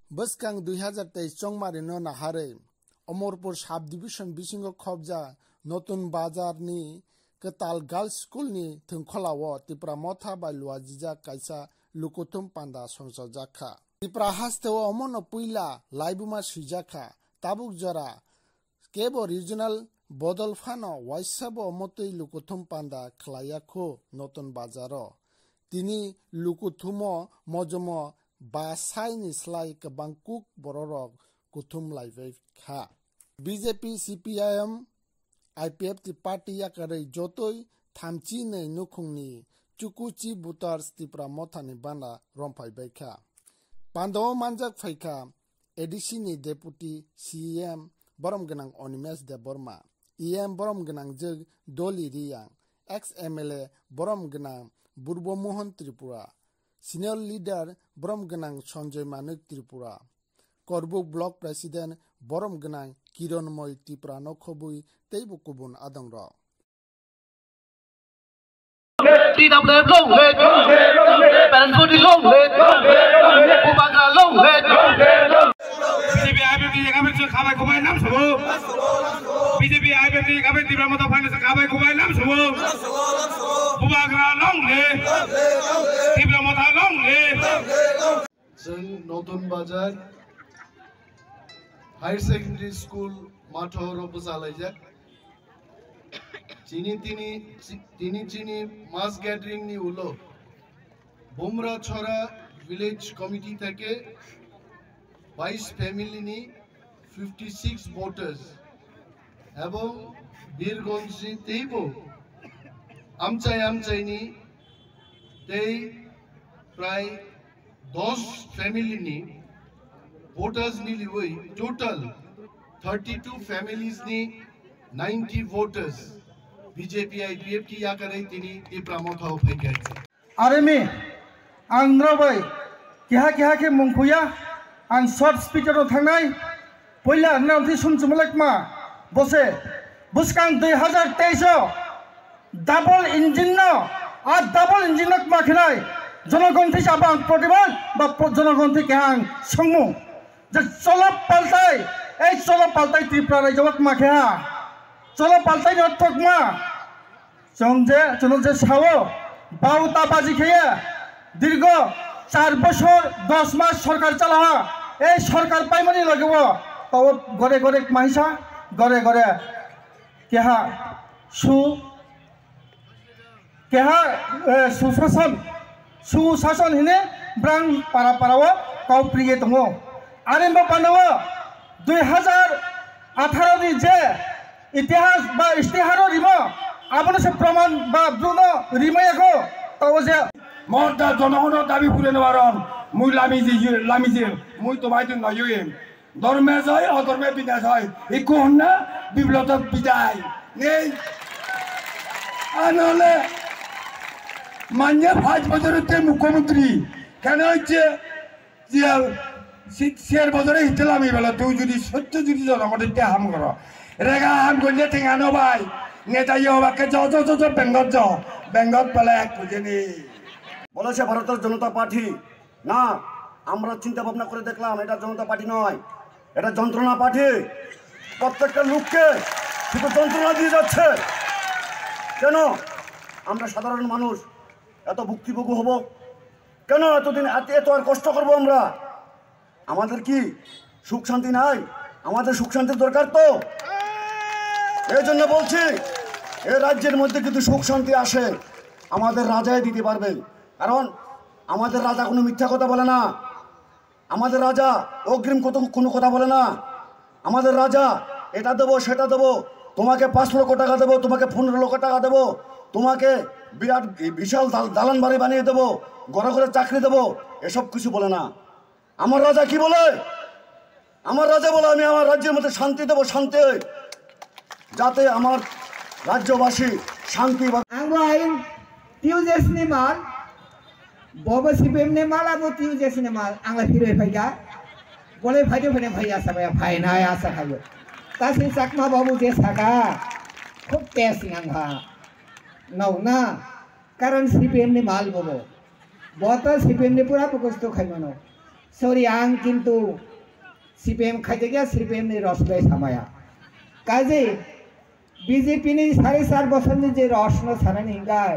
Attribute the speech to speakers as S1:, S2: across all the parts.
S1: Beskang 2023 chongmari no nahare Omorpur sub division bisingo khobja notun bazar ni Ketal Girls School ni thungkholawo Tipra Mothao by luajija kaisa lukutum panda songsojakha Tipra hastewo omono puila laibuma sujaka tabuk jora kebo regional bodol phano waisabo omotoi lukutum panda khlayakho notun bazaro tini lukuthumo mojomo Basaini slai kebangkuk bororok kutum laibai kha BJP CPIM IPFT Party Yakarwi jotoi thamchi nei nukhungni chukuchi butars Tipra Mothani bana romphaibai kha Pando manjak phaikha ADC-ni Deputy CM Borom Ganang Onimes de Borma EM Borom Ganang Jog Doli Riyang ex-MLA Borom Ganang Burbo Mohan Tripura Senior Leader Borom Ganang Sanjay Manuk Tripura Korbuk Block President Borom Ganang Kironmoy Tipra Nokhobui Teibu Kubun Adongra
S2: BJP IPFT Yakarwi Tipra Mothao Yakarwi Kubai Nam Subo Bubagra Long Le Tipra Mothao Long Le
S3: जों नतुन बाजार higher secondary school माथाव बजालायजाक चिनी मास gathering नि उलो बुमरा छरा village committee थेके 22 family नि 56 voters एवं बीरगंज तेइबो आमचाइनि तेइ प्राय 10 फैमिली नि वोटर्स मिलिवै टोटल 32 फैमिलीज नि 90 वोटर्स BJP IPFT Yakarwi तिनी Tipra Mothao फैगाय
S4: आरेमी आंद्रबाय केहा के मुंखुया आं शॉर्ट स्पीकर थांनाय पहिला नामथि सुमजुमलाकमा बसे बुसकां 2023 डाबल इंजिन न आ डाबल इंजिन माखिनाय जनगणति साबां प्रतिबाद बा जनगणति केहां संमु जे चलो पाल्टाय ए चलो पाल्टाय त्रिपुरा रायजोक माखेहा चलो पाल्टाय नथकमा जोंजे सावो बाउता बाजी खेये दीर्घ 4 বছর 10 মাস সরকার চালাহা এই সরকার পাইমানি লাগব তাও ঘরে ঘরে মাইসা ঘরে ঘরে কেহা सुशासन हिने ब्रां पारा पाराव काउ प्रिये दङ आरेम्बा पानाव 2018 नि जे इतिहास बा इस्तिहार रिमा आबनो से प्रमाण बा ब्रुनो रिमायाखौ ताव जे
S2: মর্দা জনগণের দাবি পুরে নেওয়ার মুই লামিজি মুই তোমায় দিন নয় ধর্মে যায় অধর্মে বিনাশ হয় এই কোন না বিপ্লব বিদায় নেই আনলে মান্য 5 বছরের মুখ্যমন্ত্রী কেন হচ্ছে যে শেয়ার বাজারে হিতলামি বেলা তুই যদি সত্য যদি জনগণের হাম করো রেগা হাম করলে ঠেঙানো ভাই নেতাজি হবাকে যত বেঙ্গত পেলে এক বুঝেনি
S5: বলেছে ভারতের জনতা পার্টি না আমরা চিন্তা ভাবনা করে দেখলাম এটা জনতা পার্টি নয় এটা যন্ত্রণা পার্টি প্রত্যেকটা লোককে শুধু যন্ত্রণা দিয়ে যাচ্ছে কেন আমরা সাধারণ মানুষ এত ভুক্তিভোগী হব কেন এতদিন এত আর কষ্ট করব আমরা আমাদের কি সুখ শান্তি নাই আমাদের সুখ শান্তির দরকার তো এই জন্য বলছি এই রাজ্যের মধ্যে কিন্তু সুখ শান্তি আসে আমাদের রাজাই দিতে পারবে কারণ আমাদের রাজা কোনো মিথ্যা কথা বলে না আমাদের রাজা অগ্রিম কোনো কথা বলে না আমাদের রাজা এটা দেবো সেটা দেবো তোমাকে 5 লক্ষ টাকা দেবো তোমাকে 15 লক্ষ টাকা দেবো তোমাকে বিরাট বিশাল দালান বাড়ি বানিয়ে দেবো ঘরে ঘরে চাকরি দেবো এসব কিছু বলে না আমার রাজা কি বলে আমার রাজা বলে আমি আমার রাজ্যের মধ্যে শান্তি দেবো শান্তি যাতে আমার রাজ্যবাসী শান্তি
S6: टिउजेसनि माल बबो सिपिएमनि माल आबो टिउजेसनि माल आंलाय फिरे फैगा बोले फाइदो फैने भैया सबाया फाइनाय आसा खायो तासि साकमा बाबू जे सागा खूब टेस्टिंग आंहा नौना कारण सिपिएमनि माल बबो बहुत सिपिएमनि पुरा पकस्तो खाइमानो सरि आं किन्तु CPIM खाइते गया CPIM नि रसबाय सामाया काजे BJP नि 4.5 बोसोरनि जे रसनो सानानि हिंगाय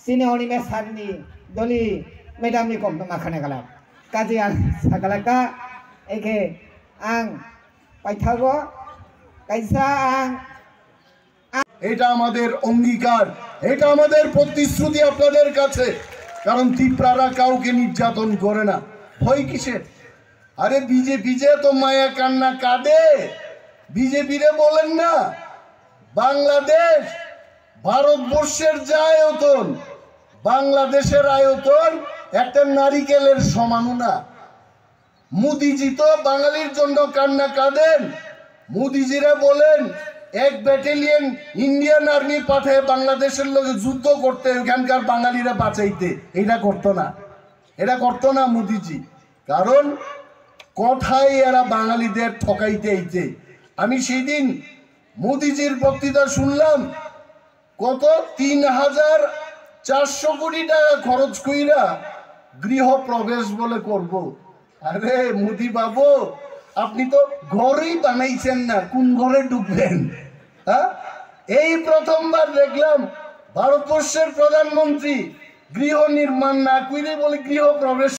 S6: सिने अनिमे सारनि दलि मेडामनि कम माखाने गला काजे आं सागालाका एके आं पाइथागो काइसा आं
S7: এটা আমাদের অঙ্গীকার, এটা আমাদের প্রতিশ্রুতি আপনাদের কাছে। কারণ ত্রিপুরারা কাউকে নির্যাতন করে না, ভয় কিসের? আরে বিজেপি যে তো মায়া কান্না কাঁদে, বিজেপি রে বলেন না বাংলাদেশ ভারতবর্ষের যে আয়তন, বাংলাদেশের আয়তন একটা নারিকেলের সমানও না। মোদিজি তো বাঙালির জন্য কান্না কাঁদেন। মোদিজিরা বলেন এক ব্যাটালিয়ন ইন্ডিয়ান আর্মি পাঠায় বাংলাদেশের লোকে যুদ্ধ করতে, ওখানকার বাঙালিরা বাঁচাইতে। এটা করতো না, এটা করতো না মোদিজি। কারণ কথায় এরা বাঙালিদের ঠকাইতে আইতে। আমি সেদিন মোদিজির বক্তৃতা শুনলাম, কত 3,400 কোটি টাকা খরচ কইরা গৃহ প্রবেশ বলে করব। আরে মোদি বাবু, আপনি তো ঘরেই বানাইছেন না, কোন ঘরে ঢুকবেন? হ্যাঁ, এই প্রথমবার দেখলাম ভারতবর্ষের প্রধানমন্ত্রী গৃহ নির্মাণ না করে বলে গৃহ প্রবেশ